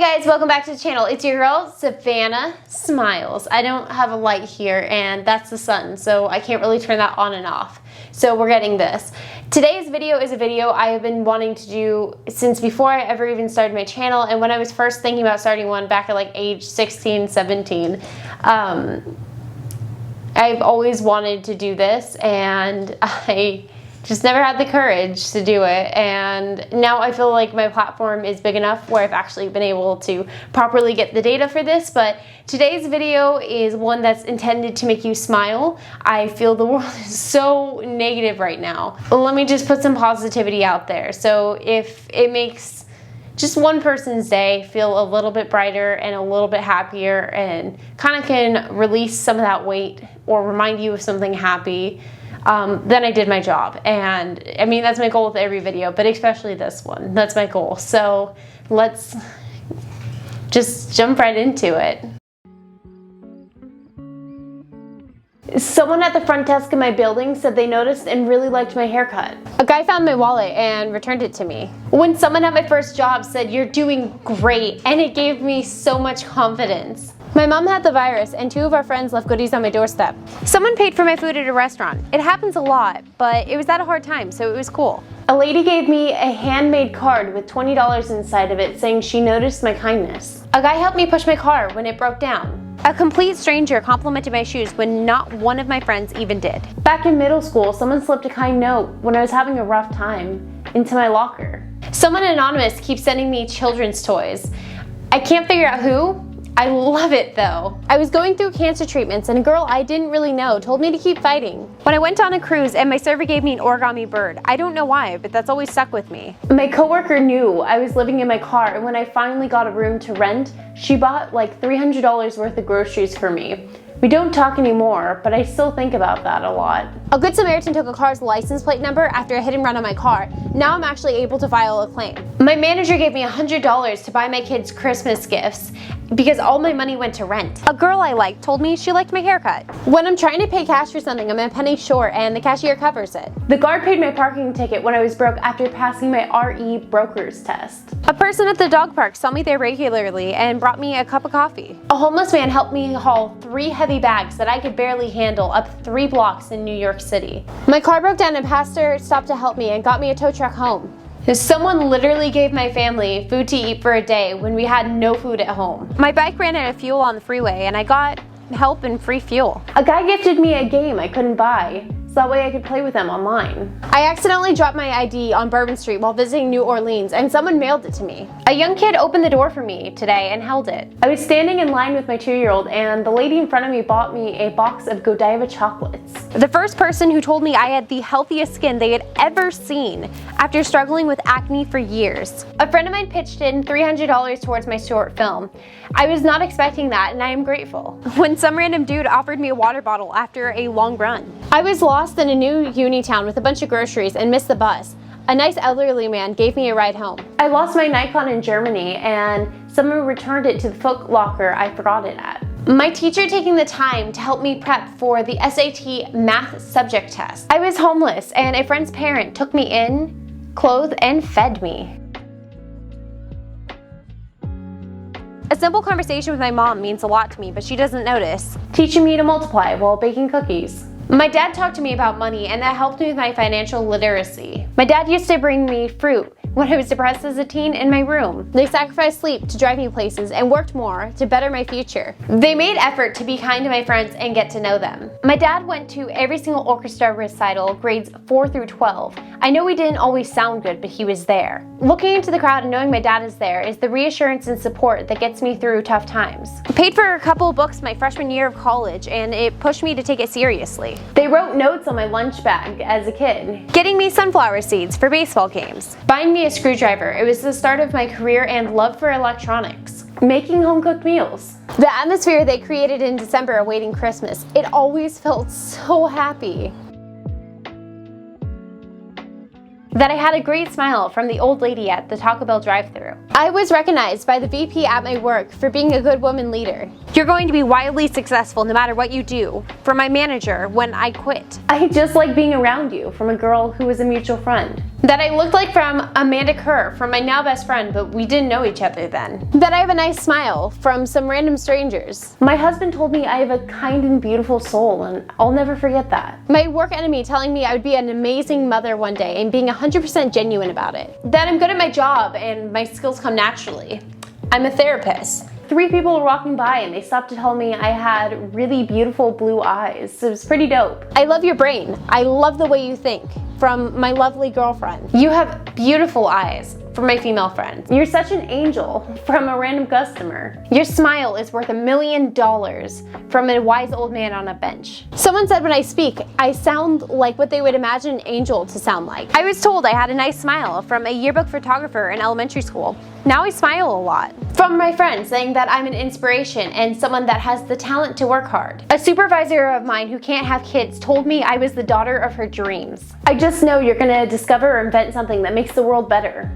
guys, welcome back to the channel. It's your girl, Savannah Smiles. I don't have a light here and that's the sun, so I can't really turn that on and off. So we're getting this. Today's video is a video I have been wanting to do since before I ever even started my channel, and when I was first thinking about starting one back at like age 16, 17, I've always wanted to do this and I just never had the courage to do it, and now I feel like my platform is big enough where I've actually been able to properly get the data for this. But today's video is one that's intended to make you smile. I feel the world is so negative right now. Let me just put some positivity out there. So if it makes just one person's day feel a little bit brighter and a little bit happier and kind of can release some of that weight or remind you of something happy, then I did my job. And I mean, that's my goal with every video, but especially this one. That's my goal. So let's just jump right into it. Someone at the front desk of my building said they noticed and really liked my haircut. A guy found my wallet and returned it to me. When someone at my first job said, "You're doing great," and it gave me so much confidence. My mom had the virus and 2 of our friends left goodies on my doorstep. Someone paid for my food at a restaurant. It happens a lot, but it was at a hard time, so it was cool. A lady gave me a handmade card with $20 inside of it saying she noticed my kindness. A guy helped me push my car when it broke down. A complete stranger complimented my shoes when not one of my friends even did. Back in middle school, someone slipped a kind note when I was having a rough time into my locker. Someone anonymous keeps sending me children's toys. I can't figure out who. I love it though. I was going through cancer treatments and a girl I didn't really know told me to keep fighting. When I went on a cruise and my server gave me an origami bird. I don't know why, but that's always stuck with me. My coworker knew I was living in my car, and when I finally got a room to rent, she bought like $300 worth of groceries for me. We don't talk anymore, but I still think about that a lot. A good Samaritan took a car's license plate number after a hit and run on my car. Now I'm actually able to file a claim. My manager gave me $100 to buy my kids Christmas gifts because all my money went to rent. A girl I liked told me she liked my haircut. When I'm trying to pay cash for something, I'm a penny short and the cashier covers it. The guard paid my parking ticket when I was broke after passing my RE broker's test. A person at the dog park saw me there regularly and brought me a cup of coffee. A homeless man helped me haul 3 heavy bags that I could barely handle up 3 blocks in New York City. My car broke down and pastor stopped to help me and got me a tow truck home. Someone literally gave my family food to eat for a day when we had no food at home. My bike ran out of fuel on the freeway and I got help and free fuel. A guy gifted me a game I couldn't buy, so that way I could play with them online. I accidentally dropped my ID on Bourbon Street while visiting New Orleans and someone mailed it to me. A young kid opened the door for me today and held it. I was standing in line with my 2-year-old and the lady in front of me bought me a box of Godiva chocolates. The first person who told me I had the healthiest skin they had ever seen after struggling with acne for years. A friend of mine pitched in $300 towards my short film. I was not expecting that and I am grateful. When some random dude offered me a water bottle after a long run. I was lost in a new uni town with a bunch of groceries and missed the bus. A nice elderly man gave me a ride home. I lost my Nikon in Germany and someone returned it to the Foot Locker I forgot it at. My teacher taking the time to help me prep for the SAT math subject test. I was homeless and a friend's parent took me in, clothed, and fed me. A simple conversation with my mom means a lot to me, but she doesn't notice. Teaching me to multiply while baking cookies. My dad talked to me about money and that helped me with my financial literacy. My dad used to bring me fruit when I was depressed as a teen in my room. They sacrificed sleep to drive me places and worked more to better my future. They made effort to be kind to my friends and get to know them. My dad went to every single orchestra recital, grades 4 through 12. I know he didn't always sound good, but he was there. Looking into the crowd and knowing my dad is there is the reassurance and support that gets me through tough times. I paid for a couple of books my freshman year of college and it pushed me to take it seriously. They wrote notes on my lunch bag as a kid. Getting me sunflower seeds for baseball games. Buying me a screwdriver. It was the start of my career and love for electronics. Making home-cooked meals. The atmosphere they created in December awaiting Christmas. It always felt so happy. That I had a great smile from the old lady at the Taco Bell drive-thru. I was recognized by the VP at my work for being a good woman leader. You're going to be wildly successful no matter what you do, from my manager when I quit. I just like being around you, from a girl who was a mutual friend. That I looked like from Amanda Kerr, from my now best friend, but we didn't know each other then. That I have a nice smile from some random strangers. My husband told me I have a kind and beautiful soul, and I'll never forget that. My work enemy telling me I would be an amazing mother one day and being 100% genuine about it. That I'm good at my job and my skills come naturally. I'm a therapist. 3 people were walking by and they stopped to tell me I had really beautiful blue eyes. It was pretty dope. I love your brain. I love the way you think. From my lovely girlfriend. You have beautiful eyes. From my female friend. You're such an angel. From a random customer. Your smile is worth $1 million. From a wise old man on a bench. Someone said when I speak, I sound like what they would imagine an angel to sound like. I was told I had a nice smile from a yearbook photographer in elementary school. Now I smile a lot. From my friends saying that I'm an inspiration and someone that has the talent to work hard. A supervisor of mine who can't have kids told me I was the daughter of her dreams. I just know you're gonna discover or invent something that makes the world better.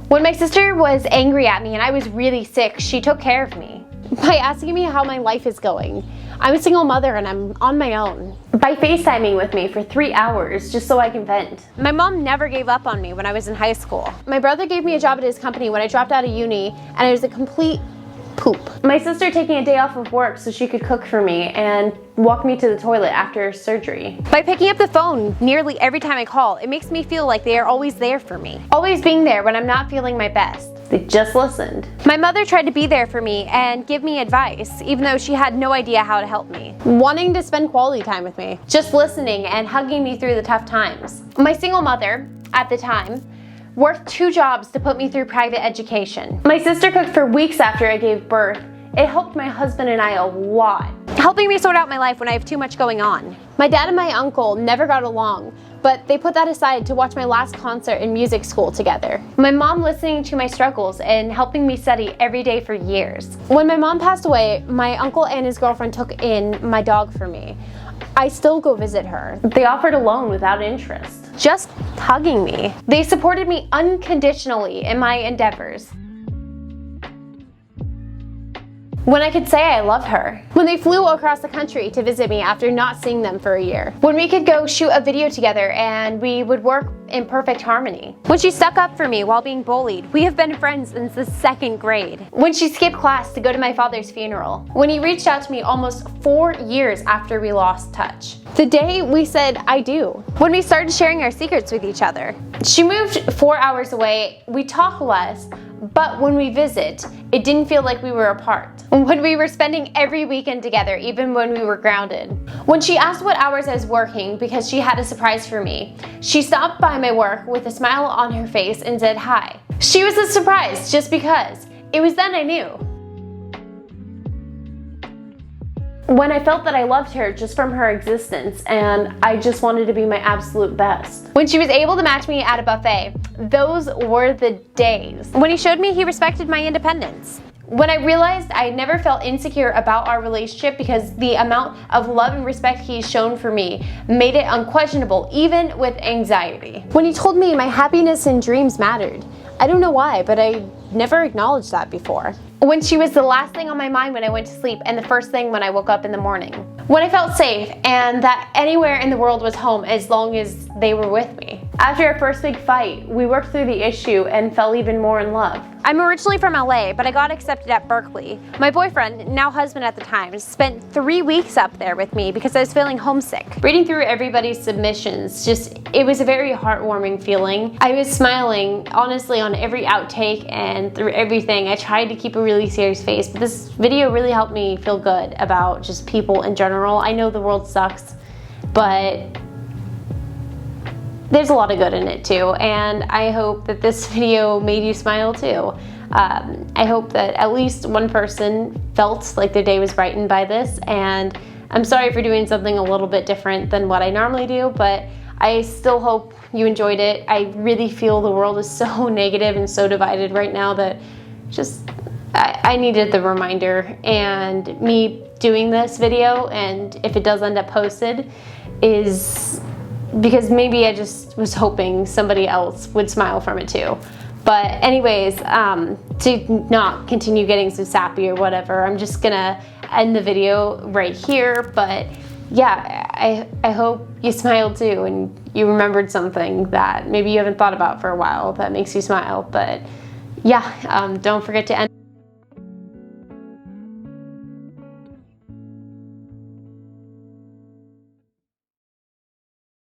When my sister was angry at me and I was really sick, she took care of me by asking me how my life is going. I'm a single mother and I'm on my own. By FaceTiming with me for 3 hours just so I can vent. My mom never gave up on me when I was in high school. My brother gave me a job at his company when I dropped out of uni and I was a complete poop. My sister taking a day off of work so she could cook for me and walk me to the toilet after surgery. By picking up the phone nearly every time I call, it makes me feel like they are always there for me. Always being there when I'm not feeling my best. They just listened. My mother tried to be there for me and give me advice, even though she had no idea how to help me. Wanting to spend quality time with me. Just listening and hugging me through the tough times. My single mother, at the time, worked 2 jobs to put me through private education. My sister cooked for weeks after I gave birth. It helped my husband and I a lot. Helping me sort out my life when I have too much going on. My dad and my uncle never got along, but they put that aside to watch my last concert in music school together. My mom listening to my struggles and helping me study every day for years. When my mom passed away, my uncle and his girlfriend took in my dog for me. I still go visit her. They offered a loan without interest. Just hugging me. They supported me unconditionally in my endeavors. When I could say I love her. When they flew across the country to visit me after not seeing them for a year. When we could go shoot a video together and we would work in perfect harmony. When she stuck up for me while being bullied. We have been friends since the 2nd grade. When she skipped class to go to my father's funeral. When he reached out to me almost 4 years after we lost touch. The day we said I do. When we started sharing our secrets with each other. She moved 4 hours away. We talk less, but when we visit, it didn't feel like we were apart. When we were spending every weekend together, even when we were grounded. When she asked what hours I was working because she had a surprise for me, she stopped by my work with a smile on her face and said hi. She was a surprise just because. It was then I knew. When I felt that I loved her just from her existence and I just wanted to be my absolute best. When she was able to match me at a buffet, those were the days. When he showed me he respected my independence. When I realized I never felt insecure about our relationship because the amount of love and respect he's shown for me made it unquestionable, even with anxiety. When he told me my happiness and dreams mattered. I don't know why, but I never acknowledged that before. When she was the last thing on my mind when I went to sleep and the first thing when I woke up in the morning. When I felt safe and that anywhere in the world was home as long as they were with me. After our first big fight, we worked through the issue and fell even more in love. I'm originally from LA, but I got accepted at Berkeley. My boyfriend, now husband at the time, spent 3 weeks up there with me because I was feeling homesick. Reading through everybody's submissions, it was a very heartwarming feeling. I was smiling, honestly, on every outtake and through everything. I tried to keep a really serious face, but this video really helped me feel good about just people in general. I know the world sucks, but there's a lot of good in it too, and I hope that this video made you smile too. I hope that at least one person felt like their day was brightened by this, and I'm sorry for doing something a little bit different than what I normally do, but I still hope you enjoyed it. I really feel the world is so negative and so divided right now that I needed the reminder, and me doing this video, and if it does end up posted, is because maybe I just was hoping somebody else would smile from it too. But anyways, to not continue getting so sappy or whatever, I'm just gonna end the video right here. But yeah, I hope you smiled too and you remembered something that maybe you haven't thought about for a while that makes you smile. But yeah, don't forget to end